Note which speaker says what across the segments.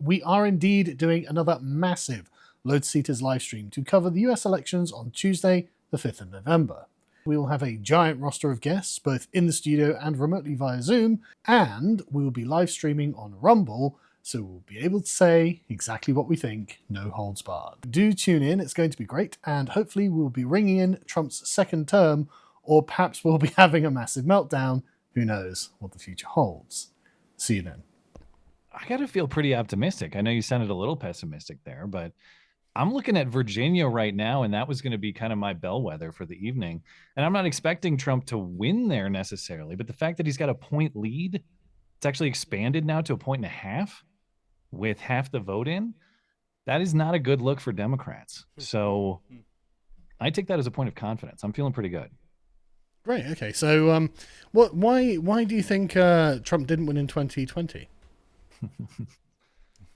Speaker 1: we are indeed doing another massive Lotus Eaters live stream to cover the US elections on Tuesday, the 5th of November. We will have a giant roster of guests, both in the studio and remotely via Zoom, and we will be live streaming on Rumble, so we'll be able to say exactly what we think, no holds barred. Do tune in, it's going to be great, and hopefully we'll be ringing in Trump's second term, or perhaps we'll be having a massive meltdown. Who knows what the future holds. See you then.
Speaker 2: I got to feel pretty optimistic. I know you sounded a little pessimistic there, but I'm looking at Virginia right now, and that was going to be kind of my bellwether for the evening. And I'm not expecting Trump to win there necessarily, but the fact that he's got a point lead, it's actually expanded now to 1.5 with half the vote in, that is not a good look for Democrats. So I take that as a point of confidence. I'm feeling pretty good.
Speaker 1: Great. Okay. So, why do you think Trump didn't win in 2020?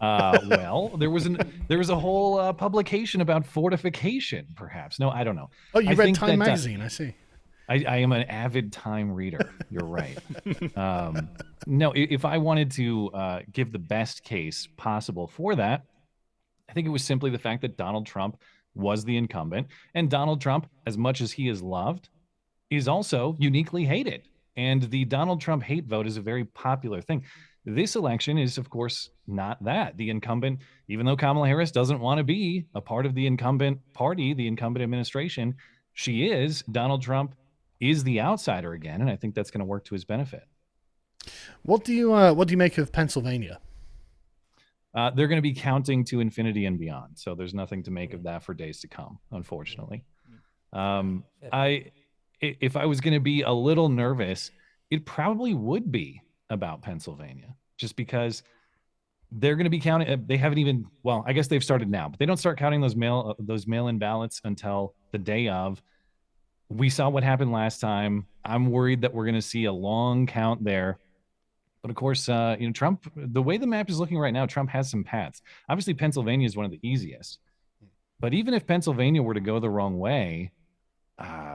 Speaker 2: Well, there was a whole publication about fortification, perhaps. No, I don't know.
Speaker 1: Oh, you read Time magazine? I see.
Speaker 2: I am an avid Time reader. You're right. No, if I wanted to give the best case possible for that, I think it was simply the fact that Donald Trump was the incumbent, and Donald Trump, as much as he is loved, is also uniquely hated. And the Donald Trump hate vote is a very popular thing. This election is, of course, not that. The incumbent, even though Kamala Harris doesn't want to be a part of the incumbent party, the incumbent administration, she is. Donald Trump is the outsider again, and I think that's going to work to his benefit.
Speaker 1: What do you make of Pennsylvania?
Speaker 2: They're going to be counting to infinity and beyond, so there's nothing to make of that for days to come, unfortunately. If I was going to be a little nervous, it probably would be about Pennsylvania, just because they're going to be counting. They haven't even, well, I guess they've started now, but they don't start counting those mail-in ballots until the day of. We saw what happened last time. I'm worried that we're going to see a long count there. But of course, Trump, the way the map is looking right now, Trump has some paths. Obviously, Pennsylvania is one of the easiest. But even if Pennsylvania were to go the wrong way,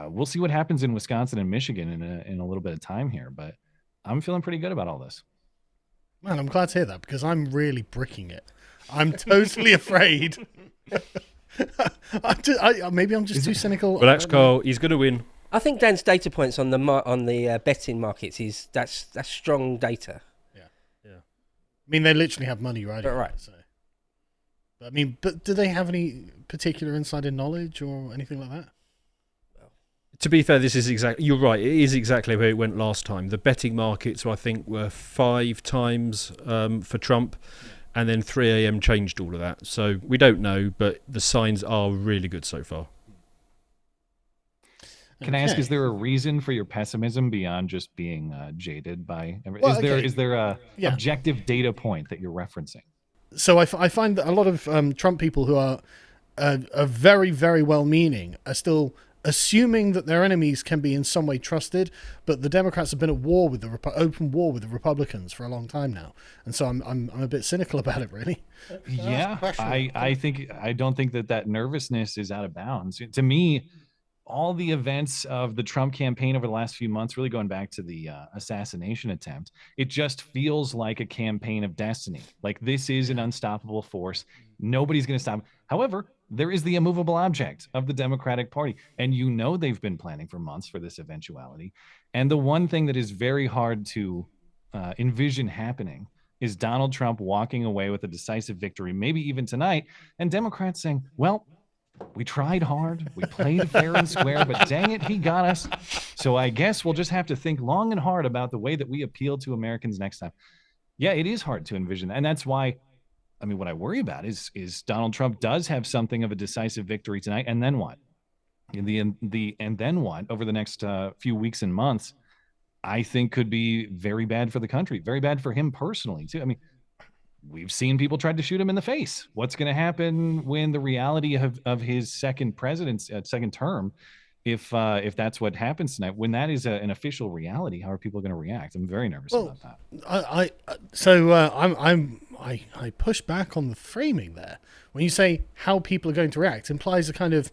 Speaker 2: we'll see what happens in Wisconsin and Michigan in a little bit of time here. But I'm feeling pretty good about all this.
Speaker 1: Man, I'm glad to hear that, because I'm really bricking it. I'm totally afraid. Maybe I'm just too cynical.
Speaker 3: Relax, Carl. He's going to win.
Speaker 4: I think Dan's data points on the betting markets that's strong data.
Speaker 1: Yeah. I mean, they literally have money riding.
Speaker 4: But right.
Speaker 1: So. But do they have any particular insider knowledge or anything like that?
Speaker 3: To be fair, this is exactly. You're right. It is exactly where it went last time. The betting markets, I think, were 5 times for Trump, and then 3 a.m. changed all of that. So we don't know, but the signs are really good so far.
Speaker 2: Can I ask, is there a reason for your pessimism beyond just being jaded by?
Speaker 1: Well,
Speaker 2: is there a objective data point that you're referencing?
Speaker 1: So I find that a lot of Trump people who are very, very well-meaning are still assuming that their enemies can be in some way trusted, but the Democrats have been at war with open war with the Republicans for a long time now, and so I'm a bit cynical about it, really.
Speaker 2: Yeah, I don't think that nervousness is out of bounds. To me, all the events of the Trump campaign over the last few months, really going back to the assassination attempt, it just feels like a campaign of destiny. Like, this is an unstoppable force. Nobody's going to stop. However, there is the immovable object of the Democratic Party. And they've been planning for months for this eventuality. And the one thing that is very hard to envision happening is Donald Trump walking away with a decisive victory, maybe even tonight, and Democrats saying, well, we tried hard, we played fair and square, but dang it, he got us. So I guess we'll just have to think long and hard about the way that we appeal to Americans next time. Yeah, it is hard to envision that. And that's why, what I worry about is Donald Trump does have something of a decisive victory tonight, and then what? And then what over the next few weeks and months, I think could be very bad for the country, very bad for him personally too. We've seen people try to shoot him in the face. What's going to happen when the reality of his second term, if that's what happens tonight, when that is an official reality, how are people going to react? I'm very nervous about that.
Speaker 1: I push back on the framing there. When you say how people are going to react, implies a kind of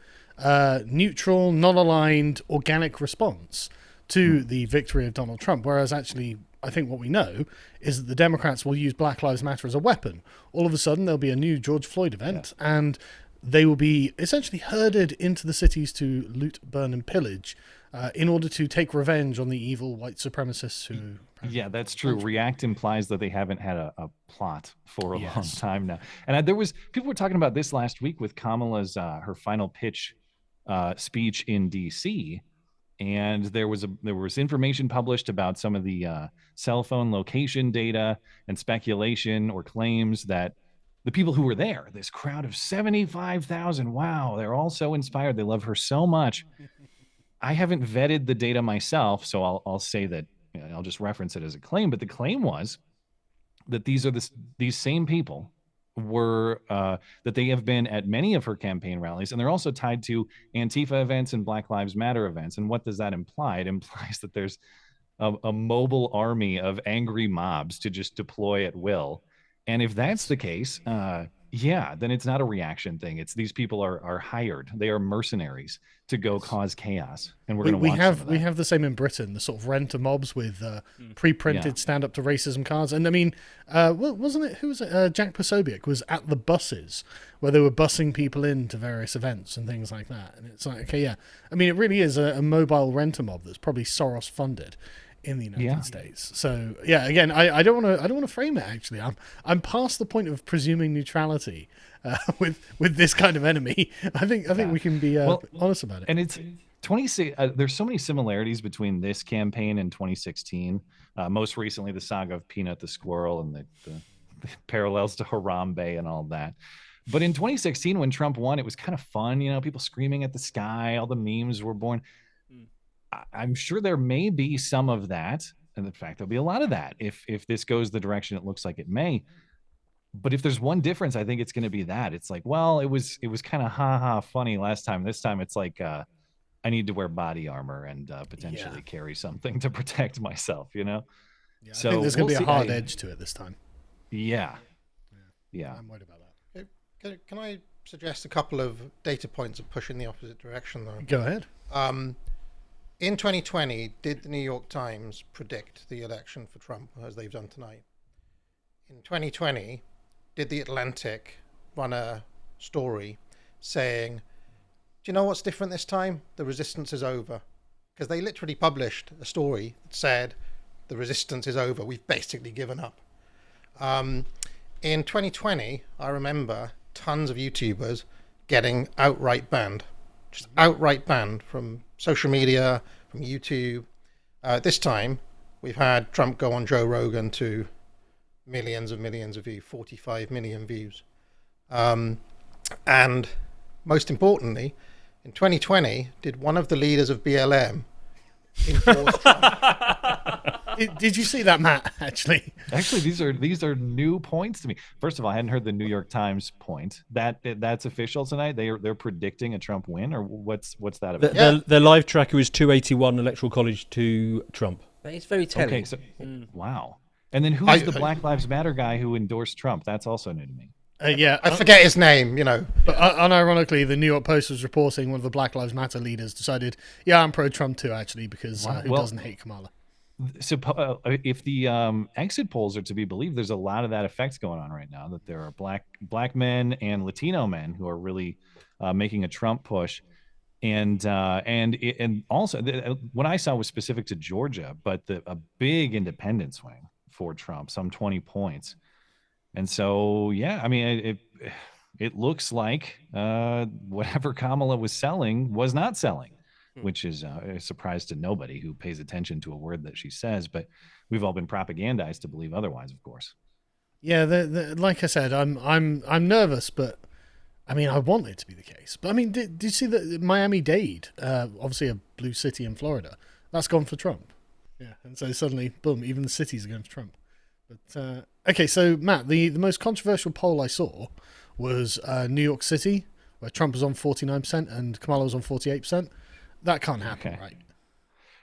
Speaker 1: neutral, non-aligned, organic response to the victory of Donald Trump, whereas actually I think what we know is that the Democrats will use Black Lives Matter as a weapon. All of a sudden, there'll be a new George Floyd event, and they will be essentially herded into the cities to loot, burn, and pillage in order to take revenge on the evil white supremacists who...
Speaker 2: Yeah, that's true. React implies that they haven't had a plot for a long time now. And people were talking about this last week with Kamala's her final pitch speech in DC, and there was information published about some of the cell phone location data and speculation or claims that the people who were there, this crowd of 75,000, wow, they're all so inspired. They love her so much. I haven't vetted the data myself, so I'll say that, I'll just reference it as a claim, but the claim was that these same people were that they have been at many of her campaign rallies, and they're also tied to Antifa events and Black Lives Matter events. And what does that imply? It implies that there's a mobile army of angry mobs to just deploy at will. And if that's the case, then it's not a reaction thing. It's these people are hired. They are mercenaries to go cause chaos. And we
Speaker 1: have the same in Britain, the sort of renter mobs with pre-printed stand up to racism cards. And I mean, wasn't it, who was it? Jack Posobiec was at the buses where they were busing people into various events and things like that. And it's like, okay, yeah. I mean, it really is a mobile renter mob that's probably Soros funded in the United States. So yeah, again, I don't want to frame it. Actually, I'm past the point of presuming neutrality with this kind of enemy. I think we can be honest about it.
Speaker 2: And it's 26. There's so many similarities between this campaign and 2016. Most recently, the saga of Peanut the Squirrel and the parallels to Harambe and all that. But in 2016, when Trump won, it was kind of fun. People screaming at the sky. All the memes were born. I'm sure there may be some of that, and in fact, there'll be a lot of that if this goes the direction it looks like it may. But if there's one difference, I think it's going to be that it's like, well, it was kind of funny last time. This time, it's like I need to wear body armor and potentially carry something to protect myself.
Speaker 1: Yeah, so I think there's going to be a hard edge to it this time.
Speaker 2: Yeah.
Speaker 1: I'm worried about that.
Speaker 5: Can I suggest a couple of data points that push in the opposite direction, though?
Speaker 1: Go ahead.
Speaker 5: In 2020, did the New York Times predict the election for Trump, as they've done tonight? In 2020, did the Atlantic run a story saying, do you know what's different this time? The resistance is over. Because they literally published a story that said, the resistance is over. We've basically given up. In 2020, I remember tons of YouTubers getting outright banned. Just outright banned from social media, from YouTube. This time, we've had Trump go on Joe Rogan to millions of views, 45 million views. And most importantly, in 2020, did one of the leaders of BLM enforce Trump?
Speaker 1: Did you see that, Matt? Actually,
Speaker 2: these are new points to me. First of all, I hadn't heard the New York Times point. That's official tonight. They're predicting a Trump win, or what's that about?
Speaker 3: Their live tracker is 281 Electoral College to Trump.
Speaker 4: It's very telling.
Speaker 2: Okay, so wow. And then who's the Black Lives Matter guy who endorsed Trump? That's also new to me.
Speaker 5: I forget his name,
Speaker 1: But unironically, the New York Post was reporting one of the Black Lives Matter leaders decided, I'm pro-Trump too, actually, because who doesn't hate Kamala?
Speaker 2: So if the exit polls are to be believed, there's a lot of that effect going on right now, that there are black men and Latino men who are really making a Trump push. And also what I saw was specific to Georgia, but a big independent swing for Trump, some 20 points. And so, I mean, it looks like whatever Kamala was selling was not selling, which is a surprise to nobody who pays attention to a word that she says. But we've all been propagandized to believe otherwise, of course.
Speaker 1: Yeah, like I said, I'm nervous, but I mean, I want it to be the case. But I mean, did you see that Miami-Dade, obviously a blue city in Florida, that's gone for Trump? Yeah, and so suddenly, boom, even the cities are going for Trump. But okay, so Matt, the most controversial poll I saw was New York City, where Trump was on 49% and Kamala was on 48%. That can't happen, right?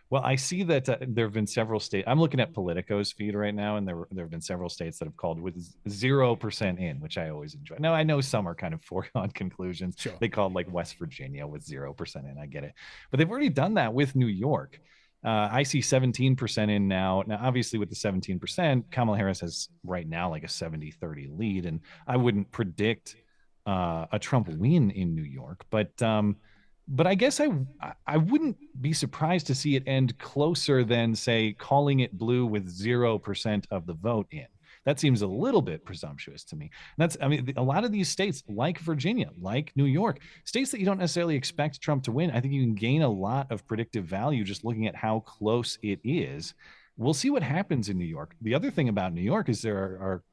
Speaker 2: Well, I see that there have been several states. I'm looking at Politico's feed right now, and there have been several states that have called with 0% in, which I always enjoy. Now, I know some are kind of foregone conclusions. Sure. They called like West Virginia with 0% in. I get it. But they've already done that with New York. I see 17% in now. Now, obviously, with the 17%, Kamala Harris has right now like a 70-30 lead, and I wouldn't predict a Trump win in New York, but I guess I wouldn't be surprised to see it end closer than, say, calling it blue with 0% of the vote in. That seems a little bit presumptuous to me. I mean, a lot of these states, like Virginia, like New York, states that you don't necessarily expect Trump to win, I think you can gain a lot of predictive value just looking at how close it is. We'll see what happens in New York. The other thing about New York is there are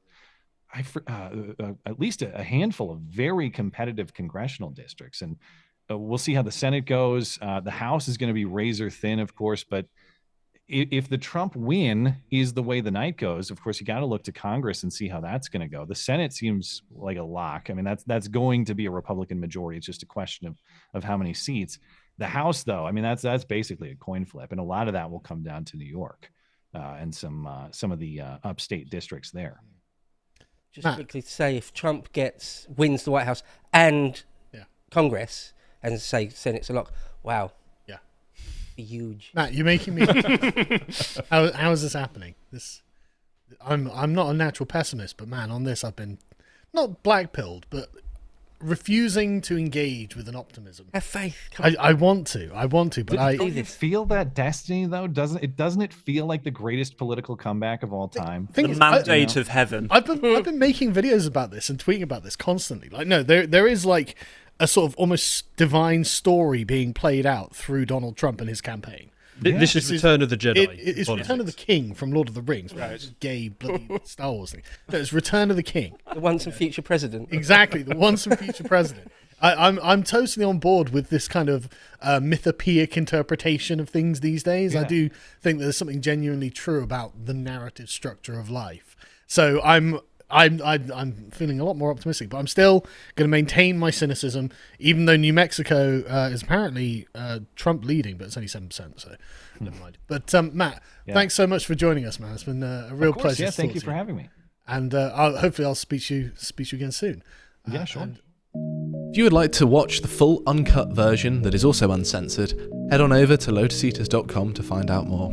Speaker 2: at least a handful of very competitive congressional districts, and we'll see how the Senate goes. The House is going to be razor thin, of course, but if the Trump win is the way the night goes, of course, you got to look to Congress and see how that's going to go. The Senate seems like a lock. I mean, that's going to be a Republican majority. It's just a question of how many seats. The House, though, I mean, that's basically a coin flip, and a lot of that will come down to New York and some of the upstate districts there.
Speaker 4: Just quickly to say, if Trump wins the White House and Congress, and say Senate's a lock, wow. Huge.
Speaker 1: Matt, you're making me. How is this happening? I'm not a natural pessimist, but man, on this I've been not black-pilled, but refusing to engage with an optimism.
Speaker 4: Have faith.
Speaker 1: I want to, but
Speaker 2: don't you feel that destiny though? Doesn't it feel like the greatest political comeback of all time?
Speaker 6: The mandate of heaven.
Speaker 1: I've been making videos about this and tweeting about this constantly. Like, no, there is like a sort of almost divine story being played out through Donald Trump and his campaign.
Speaker 3: This is Return of the Jedi.
Speaker 1: It's Return of the King from Lord of the Rings. Right. It's a gay, bloody Star Wars thing. No, it's Return of the King.
Speaker 4: The once and future president.
Speaker 1: Exactly, the once and future president. I'm totally on board with this kind of mythopoeic interpretation of things these days. Yeah. I do think there's something genuinely true about the narrative structure of life. So I'm feeling a lot more optimistic, but I'm still going to maintain my cynicism, even though New Mexico is apparently Trump leading, but it's only 7%, so never mind. But Matt, thanks so much for joining us, man. It's been a real pleasure.
Speaker 2: Yeah, thank you for having me.
Speaker 1: And hopefully I'll speak to you again soon.
Speaker 2: Yeah, sure.
Speaker 7: If you would like to watch the full uncut version that is also uncensored, head on over to lotuseaters.com to find out more.